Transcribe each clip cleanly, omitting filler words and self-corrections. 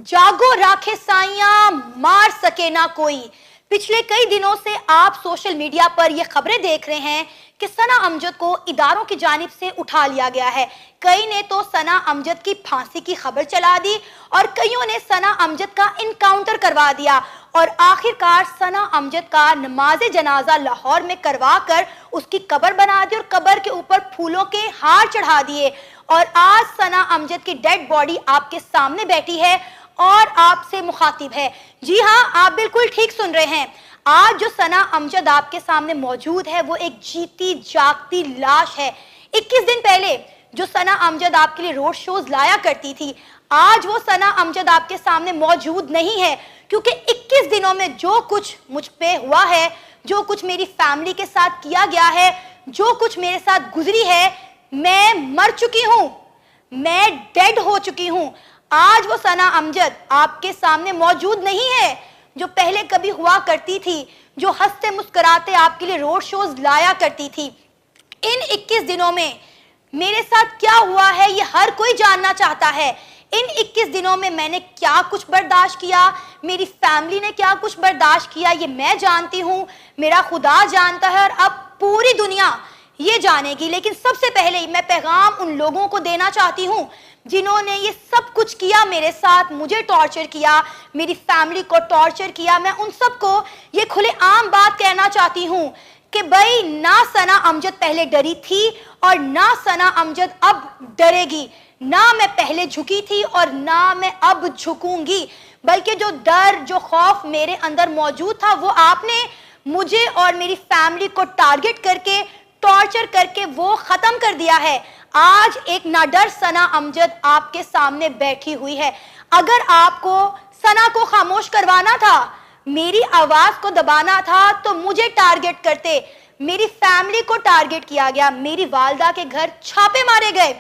जागो राखे साइयां, मार सके ना कोई। पिछले कई दिनों से आप सोशल मीडिया पर ये खबरें देख रहे हैं कि सना अमजद को इदारों की जानिब से उठा लिया गया है। कई ने तो सना अमजद की फांसी की खबर चला दी और कईयों ने सना अमजद का इनकाउंटर करवा दिया और आखिरकार सना अमजद का नमाज जनाजा लाहौर में करवा कर उसकी कब्र बना दी और कब्र के ऊपर फूलों के हार चढ़ा दिए। और आज सना अमजद की डेड बॉडी आपके सामने बैठी है और आपसे मुखातिब है। जी हाँ, आप बिल्कुल ठीक सुन रहे हैं। आज जो सना अमजद आपके सामने मौजूद है वो एक जीती जागती लाश है। 21 दिन पहले जो सना अमजद आपके लिए रोड शोज लाया करती थी, आज वो सना अमजद आपके सामने मौजूद नहीं है, क्योंकि 21 दिनों में जो कुछ मुझ पे हुआ है, जो कुछ मेरी फैमिली के साथ किया गया है, जो कुछ मेरे साथ गुजरी है, मैं मर चुकी हूं, मैं डेड हो चुकी हूं। आज वो सना अमजद आपके सामने मौजूद नहीं है जो पहले कभी हुआ करती थी, जो हंसते मुस्कुराते आपके लिए रोड शोज लाया करती थी। इन 21 दिनों में मेरे साथ क्या हुआ है ये हर कोई जानना चाहता है। इन 21 दिनों में मैंने क्या कुछ बर्दाश्त किया, मेरी फैमिली ने क्या कुछ बर्दाश्त किया, ये मैं जानती हूँ, मेरा खुदा जानता है और अब पूरी दुनिया ये जानेगी। लेकिन सबसे पहले मैं पैगाम उन लोगों को देना चाहती हूँ जिन्होंने ये सब कुछ किया मेरे साथ, मुझे टॉर्चर किया, मेरी फैमिली को टॉर्चर किया। मैं उन सबको ये खुले आम बात कहना चाहती हूँ कि भाई, ना सना अमजद पहले डरी थी और ना सना अमजद अब डरेगी। ना मैं पहले झुकी थी और ना मैं अब झुकूंगी, बल्कि जो डर, जो खौफ मेरे अंदर मौजूद था वो आपने मुझे और मेरी फैमिली को टारगेट करके, टॉर्चर करके वो खत्म कर दिया है। आज एक नाडर सना अमजद आपके सामने बैठी हुई है। अगर आपको सना को खामोश करवाना था, मेरी आवाज को दबाना था, तो मुझे टारगेट करते। मेरी फैमिली को टारगेट किया गया, मेरी वालदा के घर छापे मारे गए,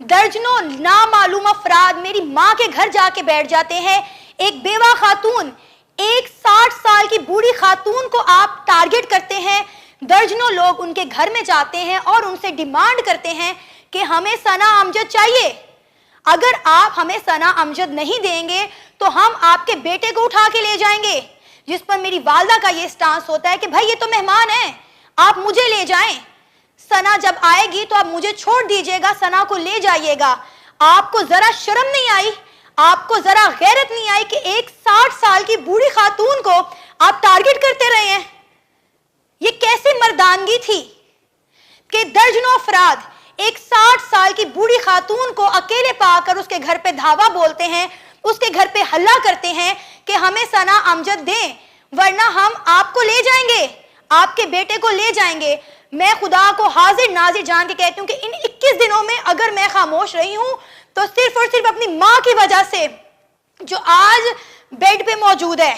दर्जनों नामालूम अफराद मेरी माँ के घर जाके बैठ जाते हैं। एक बेवा खातून, एक 60 साल की बूढ़ी खातून को आप टारगेट करते हैं। दर्जनों लोग उनके घर में जाते हैं और उनसे डिमांड करते हैं कि हमें सना अमजद चाहिए। अगर आप हमें सना अमजद नहीं देंगे तो हम आपके बेटे को उठा के ले जाएंगे। जिस पर मेरी वालदा का ये स्टांस होता है कि भाई ये तो मेहमान है, आप मुझे ले जाएं। सना जब आएगी तो आप मुझे छोड़ दीजिएगा, सना को ले जाइएगा। आपको जरा शर्म नहीं आई, आपको जरा गैरत नहीं आई कि एक 60 साल की बूढ़ी खातून को आप टारगेट करते रहे हैं? ये कैसे मर्दानगी थी कि दर्जनों अफराद एक 60 साल की बूढ़ी खातून को अकेले पाकर उसके घर पे धावा बोलते हैं, उसके घर पे हल्ला करते हैं कि हमें सना अमजद दें वरना हम आपको ले जाएंगे, आपके बेटे को ले जाएंगे। मैं खुदा को हाजिर नाजिर जान के कहती हूँ कि इन 21 दिनों में अगर मैं खामोश रही हूँ तो सिर्फ और सिर्फ अपनी माँ की वजह से, जो आज बेड पे मौजूद है,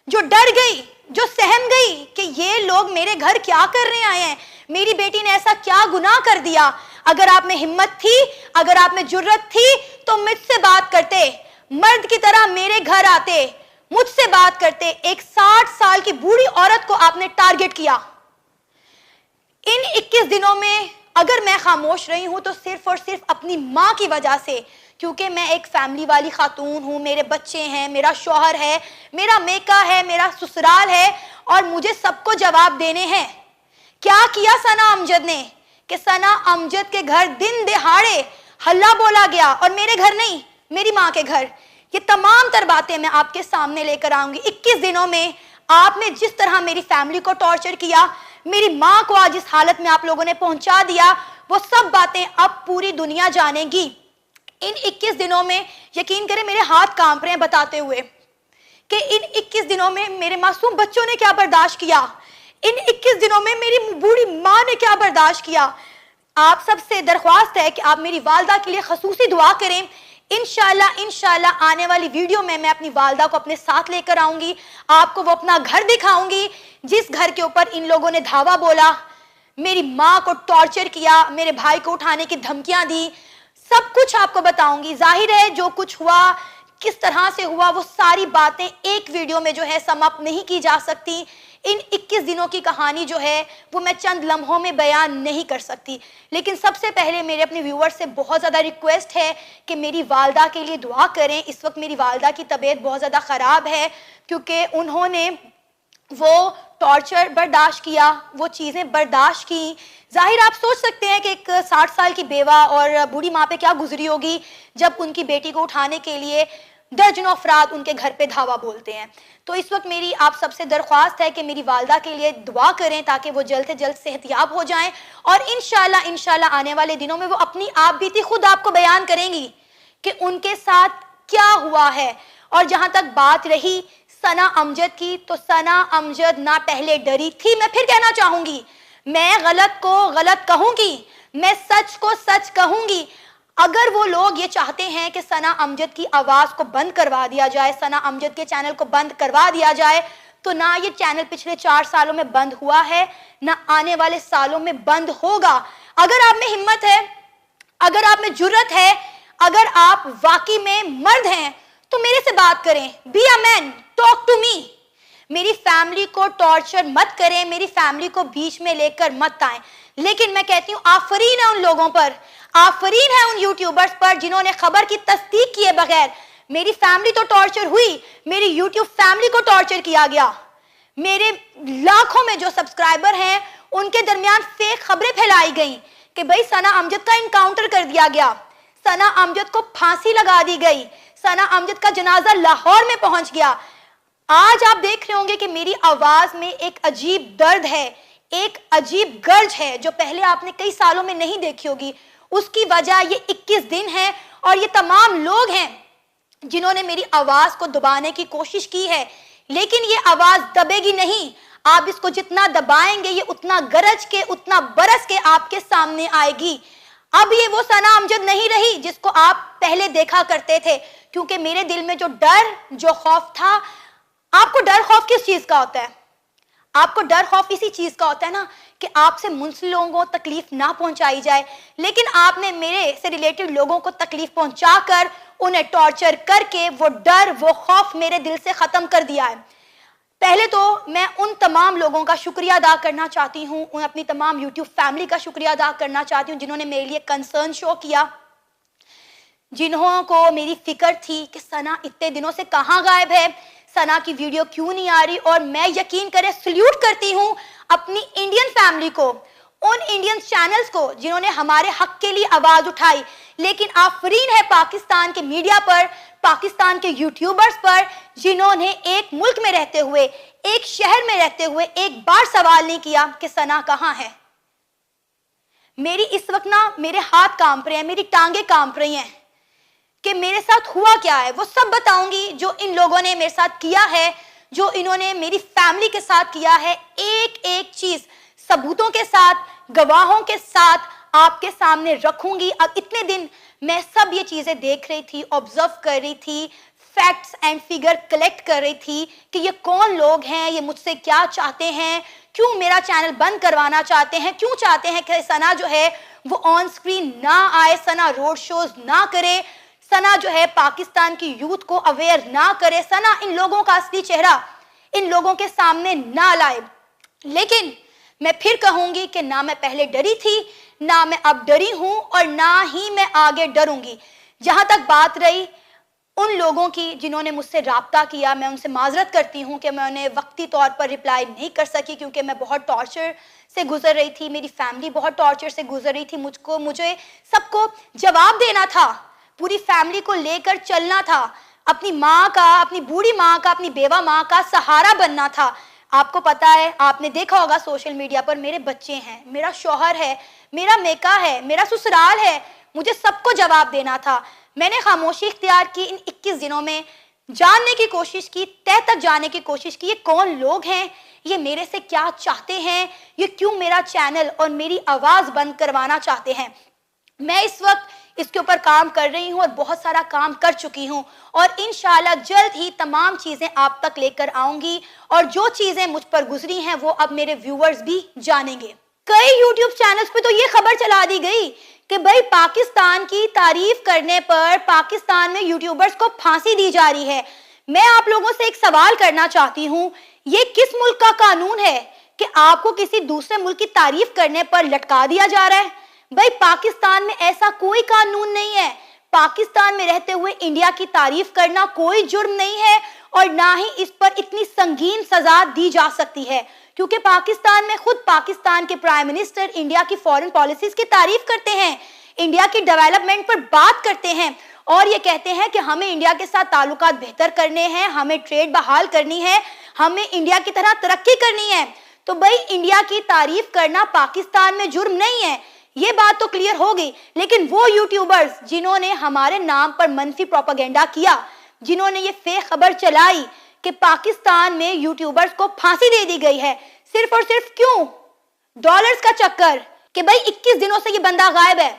जो डर गई, जो सहम गई कि ये लोग मेरे घर क्या करने आए हैं, मेरी बेटी ने ऐसा क्या गुनाह कर दिया। अगर आप में हिम्मत थी, अगर आप में जुर्रत थी तो मुझसे बात करते, मर्द की तरह मेरे घर आते, मुझसे बात करते। एक 60 साल की बूढ़ी औरत को आपने टारगेट किया। इन 21 दिनों में अगर मैं खामोश रही हूं तो सिर्फ और सिर्फ अपनी माँ की वजह से, क्योंकि मैं एक फैमिली वाली खातून हूँ, मेरे बच्चे हैं, मेरा शौहर है, मेरा मेका है, मेरा ससुराल है और मुझे सबको जवाब देने हैं। क्या किया सना अमजद ने कि सना अमजद के घर दिन दिहाड़े हल्ला बोला गया और मेरे घर नहीं, मेरी माँ के घर। ये तमाम तर बातें मैं आपके सामने लेकर आऊंगी। 21 दिनों में आपने जिस तरह मेरी फैमिली को टॉर्चर किया, मेरी माँ को आज इस हालत में आप लोगों ने पहुंचा दिया, वो सब बातें अब पूरी दुनिया जानेगी। इन 21 दिनों में यकीन करें मेरे हाथ कांप रहे हैं बताते हुए कि इन 21 दिनों में मेरे मासूम बच्चों ने क्या बर्दाश्त किया, इन 21 दिनों में मेरी बूढ़ी माँ ने क्या बर्दाश्त किया। आप सबसे दरख्वास्त है कि आप मेरी वालदा के लिए खसूसी दुआ करें। इंशाल्लाह आने वाली वीडियो में मैं अपनी वालदा को अपने साथ लेकर आऊंगी, आपको वो अपना घर दिखाऊंगी जिस घर के ऊपर इन लोगों ने धावा बोला, मेरी माँ को टॉर्चर किया, मेरे भाई को उठाने की धमकियां दी, सब कुछ आपको बताऊंगी। जाहिर है जो कुछ हुआ, किस तरह से हुआ, वो सारी बातें एक वीडियो में जो है समाप्त नहीं की जा सकती। ان 21 दिनों की कहानी जो है वो मैं चंद लम्हों में बयान नहीं कर सकती। लेकिन सबसे पहले मेरे अपने व्यूअर्स से बहुत ज़्यादा रिक्वेस्ट है कि मेरी वालदा के लिए दुआ करें। इस वक्त मेरी वालदा की तबीयत बहुत ज़्यादा ख़राब है क्योंकि उन्होंने वो टॉर्चर बर्दाश्त किया, वो चीज़ें बर्दाश्त की। ज़ाहिर आप सोच सकते हैं कि एक 60 साल की बेवा और बूढ़ी माँ पे क्या गुजरी होगी जब उनकी बेटी को उठाने के लिए दर्जनों अफराद उनके घर पे धावा बोलते हैं। तो इस वक्त मेरी आप सबसे दरख्वास्त है कि मेरी वालदा के लिए दुआ करें ताकि वो जल्द से जल्द सेहतयाब हो जाएं और इंशाल्लाह आने वाले दिनों में वो अपनी आप बीती खुद आपको बयान करेंगी कि उनके साथ क्या हुआ है। और जहां तक बात रही सना अमजद की, तो सना अमजद ना पहले डरी थी। मैं फिर कहना चाहूंगी, मैं गलत को गलत कहूंगी, मैं सच को सच कहूंगी। अगर वो लोग ये चाहते हैं कि सना अमजद की आवाज को बंद करवा दिया जाए, सना अमजद के चैनल को बंद करवा दिया जाए, तो ना ये चैनल पिछले 4 सालों में बंद हुआ है, ना आने वाले सालों में बंद होगा। अगर आप में हिम्मत है, अगर आप में जुर्रत है, अगर आप वाकई में मर्द हैं, तो मेरे से बात करें। Be a man, talk to me. मेरी फैमिली को टॉर्चर मत करें, मेरी फैमिली को बीच में लेकर मत आए। लेकिन मैं कहती हूँ आफरीन है उन लोगों पर, आफरीन है उन यूट्यूबर्स पर जिन्होंने खबर की तस्दीक किए बगैर, मेरी फैमिली तो टॉर्चर हुई, मेरी यूट्यूब फैमिली को टॉर्चर किया गया। मेरे लाखों में जो सब्सक्राइबर हैं उनके दरमियान फेक खबरें फैलाई गई कि भाई सना अमजद का इनकाउंटर कर दिया गया, सना अमजद को फांसी लगा दी गई, सना अमजद का जनाजा लाहौर में पहुंच गया। आज आप देख रहे होंगे कि मेरी आवाज में एक अजीब दर्द है, एक अजीब गर्ज है जो पहले आपने कई सालों में नहीं देखी होगी। उसकी वजह ये 21 दिन है और ये तमाम लोग हैं जिन्होंने मेरी आवाज को दबाने की कोशिश की है, लेकिन ये आवाज दबेगी नहीं। आप इसको जितना दबाएंगे ये उतना गरज के, उतना बरस के आपके सामने आएगी। अब ये वो सना अमजद नहीं रही जिसको आप पहले देखा करते थे, क्योंकि मेरे दिल में जो डर, जो खौफ था। आपको डर खौफ किस चीज का होता है? आपको डर खौफ इसी चीज का होता है ना कि आपसे मुंसलिक लोगों को तकलीफ ना पहुंचाई जाए, लेकिन आपने मेरे से रिलेटेड लोगों को तकलीफ पहुंचाकर, उन्हें टॉर्चर करके वो डर, वो खौफ मेरे दिल से खत्म कर दिया है। पहले तो मैं उन तमाम लोगों का शुक्रिया अदा करना चाहती हूँ, उन अपनी तमाम यूट्यूब फैमिली का शुक्रिया अदा करना चाहती हूँ जिन्होंने मेरे लिए कंसर्न शो किया, जिन्हों को मेरी फिक्र थी कि सना इतने दिनों से कहाँ गायब है, सना की वीडियो क्यों नहीं आ रही। और मैं यकीन करें सल्यूट करती हूँ अपनी इंडियन फैमिली को, उन इंडियन चैनल्स को जिन्होंने हमारे हक के लिए आवाज उठाई। लेकिन आफरीन है पाकिस्तान के मीडिया पर, पाकिस्तान के यूट्यूबर्स पर, जिन्होंने एक मुल्क में रहते हुए, एक शहर में रहते हुए एक बार सवाल नहीं किया कि सना कहाँ है। मेरी इस वक्त ना मेरे हाथ कांप रहे हैं, मेरी टांगे कांप रही हैं कि मेरे साथ हुआ क्या है। वो सब बताऊंगी जो इन लोगों ने मेरे साथ किया है, जो इन्होंने मेरी फैमिली के साथ किया है। एक एक चीज सबूतों के साथ, गवाहों के साथ आपके सामने रखूंगी। अब इतने दिन मैं सब ये चीजें देख रही थी, ऑब्जर्व कर रही थी, फैक्ट्स एंड फिगर कलेक्ट कर रही थी कि ये कौन लोग हैं, ये मुझसे क्या चाहते हैं, क्यों मेरा चैनल बंद करवाना चाहते हैं, क्यों चाहते हैं कि सना जो है वो ऑन स्क्रीन ना आए, सना रोड शोज ना करे, सना जो है पाकिस्तान की यूथ को अवेयर ना करे, सना इन लोगों का असली चेहरा इन लोगों के सामने ना लाए। लेकिन मैं फिर कहूंगी कि ना मैं पहले डरी थी, ना मैं अब डरी हूं और ना ही मैं आगे डरूंगी। जहां तक बात रही उन लोगों की जिन्होंने मुझसे राब्ता किया, मैं उनसे माजरत करती हूँ कि मैं उन्हें वक्ती तौर पर रिप्लाई नहीं कर सकी क्योंकि मैं बहुत टॉर्चर से गुजर रही थी, मेरी फैमिली बहुत टॉर्चर से गुजर रही थी। मुझे सबको जवाब देना था, पूरी फैमिली को लेकर चलना था, अपनी माँ का, अपनी बूढ़ी माँ का, अपनी बेवा माँ का सहारा बनना था। आपको पता है, आपने देखा होगा सोशल मीडिया पर, मेरे बच्चे हैं, मेरा शौहर है, मेरा मेका है, मेरा ससुराल है, मुझे सबको जवाब देना था। मैंने खामोशी इख्तियार की इन 21 दिनों में, जानने की कोशिश की, तह तक जाने की कोशिश की, ये कौन लोग हैं, ये मेरे से क्या चाहते हैं, ये क्यों मेरा चैनल और मेरी आवाज बंद करवाना चाहते हैं। मैं इस वक्त इसके ऊपर काम कर रही हूँ और बहुत सारा काम कर चुकी हूँ और इंशाल्लाह जल्द ही तमाम चीजें आप तक लेकर आऊंगी और जो चीजें मुझ पर गुजरी हैं वो अब मेरे व्यूअर्स भी जानेंगे। कई यूट्यूब चैनल्स पे तो ये खबर चला दी गई कि भाई पाकिस्तान की तारीफ करने पर पाकिस्तान में यूट्यूबर्स को फांसी दी जा रही है। मैं आप लोगों से एक सवाल करना चाहती हूँ, یہ کس ملک کا قانون ہے کہ آپ کو کسی دوسرے ملک کی تعریف کرنے پر لٹکا دیا جا رہا ہے؟ بھائی پاکستان میں ایسا کوئی قانون نہیں ہے. پاکستان میں رہتے ہوئے انڈیا کی تعریف کرنا کوئی جرم نہیں ہے اور نہ ہی اس پر اتنی سنگین سزا دی جا سکتی ہے، کیونکہ پاکستان میں خود پاکستان کے پرائم منسٹر انڈیا کی فورن پالیسیز کی تعریف کرتے ہیں، انڈیا کی ڈیولپمنٹ پر بات کرتے ہیں اور یہ کہتے ہیں کہ ہمیں انڈیا کے ساتھ تعلقات بہتر کرنے ہیں، ہمیں ٹریڈ بحال کرنی ہے، ہمیں انڈیا کی طرح ترقی کرنی ہے. تو بھائی انڈیا کی تعریف کرنا پاکستان میں جرم نہیں ہے، یہ بات تو کلیئر ہو گئی. لیکن وہ یوٹیوبرز جنہوں نے ہمارے نام پر منفی پروپیگنڈا کیا، جنہوں نے یہ فیک خبر چلائی کہ پاکستان میں یوٹیوبرز کو پھانسی دے دی گئی ہے، صرف اور صرف کیوں؟ ڈالرز کا چکر کہ بھائی 21 دنوں سے یہ بندہ غائب ہے،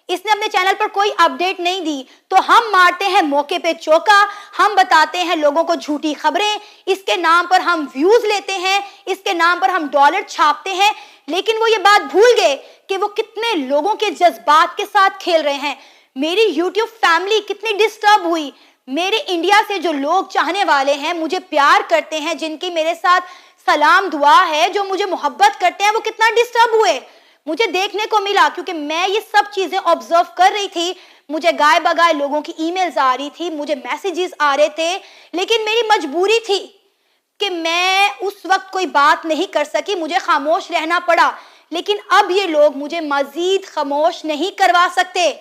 اس نے اپنے چینل پر کوئی اپڈیٹ نہیں دی، تو ہم مارتے ہیں موقع پہ چوکا، ہم بتاتے ہیں لوگوں کو جھوٹی خبریں، اس کے نام پر ہم ویوز لیتے ہیں، اس کے نام پر ہم ڈالر چھاپتے ہیں. لیکن وہ یہ بات بھول گئے کہ وہ کتنے لوگوں کے جذبات کے ساتھ کھیل رہے ہیں. میری یوٹیوب فیملی کتنی ڈسٹرب ہوئی، میرے انڈیا سے جو لوگ چاہنے والے ہیں، مجھے پیار کرتے ہیں، جن کی میرے ساتھ سلام دعا ہے، جو مجھے محبت کرتے ہیں، وہ کتنا ڈسٹرب ہوئے. مجھے دیکھنے کو ملا کیونکہ میں یہ سب چیزیں آبزرو کر رہی تھی. مجھے گائے بگائے لوگوں کی ای میلز آ رہی تھی، مجھے میسیجز آ رہے تھے، لیکن میری مجبوری تھی کہ میں اس وقت کوئی بات نہیں کر سکی، مجھے خاموش رہنا پڑا. لیکن اب یہ لوگ مجھے مزید خاموش نہیں کروا سکتے.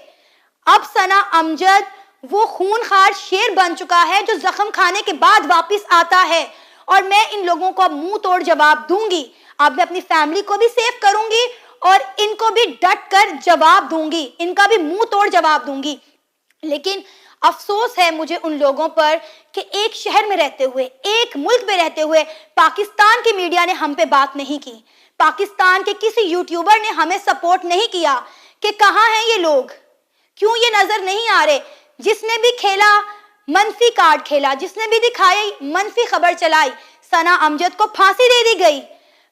اب ثنا امجد وہ خونخوار شیر بن چکا ہے جو زخم کھانے کے بعد واپس آتا ہے، اور میں ان لوگوں کو اب منہ توڑ جواب دوں گی. اب میں اپنی فیملی کو بھی سیو کروں گی اور ان کو بھی ڈٹ کر جواب دوں گی، ان کا بھی منہ توڑ جواب دوں گی. لیکن افسوس ہے مجھے ان لوگوں پر کہ ایک شہر میں رہتے ہوئے، ایک ملک میں رہتے ہوئے پاکستان کی میڈیا نے ہم پہ بات نہیں کی، پاکستان کے کسی یوٹیوبر نے ہمیں سپورٹ نہیں کیا کہ کہاں ہیں یہ لوگ، کیوں یہ نظر نہیں آ رہے. جس نے بھی کھیلا منفی کارڈ کھیلا، جس نے بھی دکھائی منفی خبر چلائی، ثنا امجد کو پھانسی دے دی گئی.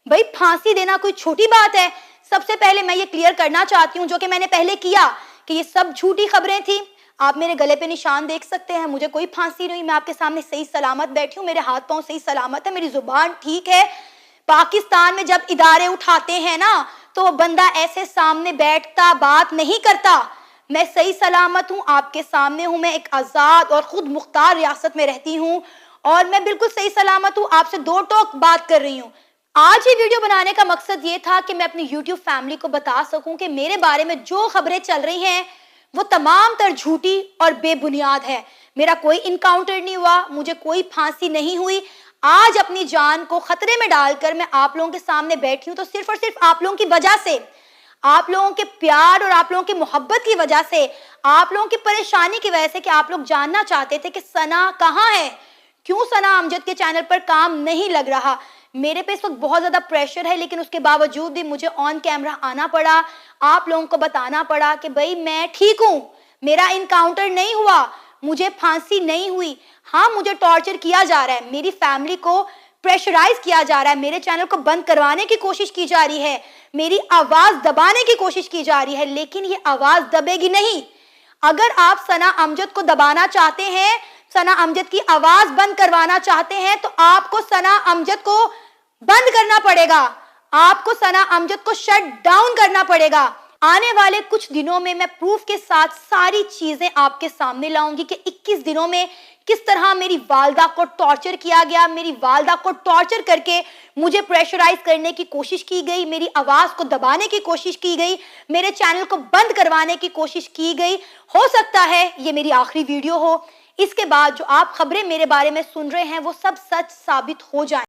بھائی پھانسی دینا کوئی چھوٹی بات ہے؟ سب سے پہلے میں یہ کلیئر کرنا چاہتی ہوں، جو کہ میں نے پہلے کیا، کہ یہ سب جھوٹی خبریں تھیں. آپ میرے گلے پہ نشان دیکھ سکتے ہیں، مجھے کوئی پھانسی نہیں، میں آپ کے سامنے صحیح سلامت بیٹھی ہوں، میرے ہاتھ پاؤں صحیح سلامت ہے، میری زبان ٹھیک ہے. پاکستان میں جب ادارے اٹھاتے ہیں نا تو وہ بندہ ایسے سامنے بیٹھتا بات نہیں کرتا. میں صحیح سلامت ہوں، آپ کے سامنے ہوں، میں ایک آزاد اور خود مختار ریاست میں رہتی ہوں اور میں بالکل صحیح سلامت ہوں، آپ سے دو ٹوک بات کر رہی ہوں. آج یہ ویڈیو بنانے کا مقصد یہ تھا کہ میں اپنی یوٹیوب فیملی کو بتا سکوں کہ میرے بارے میں جو خبریں چل رہی ہیں وہ تمام تر جھوٹی اور بے بنیاد ہے. میرا کوئی انکاؤنٹر نہیں ہوا، مجھے کوئی پھانسی نہیں ہوئی. آج اپنی جان کو خطرے میں ڈال کر میں آپ لوگوں کے سامنے بیٹھی ہوں تو صرف اور صرف آپ لوگوں کی وجہ سے، آپ لوگوں کے پیار اور آپ لوگوں کی محبت کی وجہ سے، آپ لوگوں کی پریشانی کی وجہ سے کہ آپ لوگ جاننا چاہتے تھے کہ ثنا کہاں ہے، کیوں ثنا امجد کے چینل پر کام نہیں لگ رہا. میرے پہ اس وقت بہت زیادہ پریشر ہے، لیکن اس کے باوجود بھی مجھے آن کیمرہ آنا پڑا، آپ لوگوں کو بتانا پڑا کہ بھائی میں ٹھیک ہوں، میرا انکاؤنٹر نہیں ہوا، مجھے پھانسی نہیں ہوئی. ہاں مجھے ٹارچر کیا جا رہا ہے، میری فیملی کو پریشرائز کیا جا رہا ہے، میرے چینل کو بند کروانے کی کوشش کی جا رہی ہے، میری آواز دبانے کی کوشش کی جا رہی ہے، لیکن یہ آواز دبے گی نہیں. اگر آپ ثنا امجد کو دبانا چاہتے ہیں، ثنا امجد کی آواز بند کروانا چاہتے ہیں، تو آپ کو ثنا امجد کو بند کرنا پڑے گا، آپ کو ثنا امجد کو شٹ ڈاؤن کرنا پڑے گا. آنے والے کچھ دنوں میں میں پروف کے ساتھ ساری چیزیں آپ کے سامنے لاؤں گی کہ 21 دنوں میں کس طرح میری والدہ کو ٹارچر کیا گیا، میری والدہ کو ٹارچر کر کے مجھے پریشرائز کرنے کی کوشش کی گئی، میری آواز کو دبانے کی کوشش کی گئی، میرے چینل کو بند کروانے کی کوشش کی گئی. ہو سکتا ہے یہ میری آخری ویڈیو ہو، اس کے بعد جو آپ خبریں میرے بارے میں سن رہے ہیں وہ سب سچ ثابت ہو جائیں.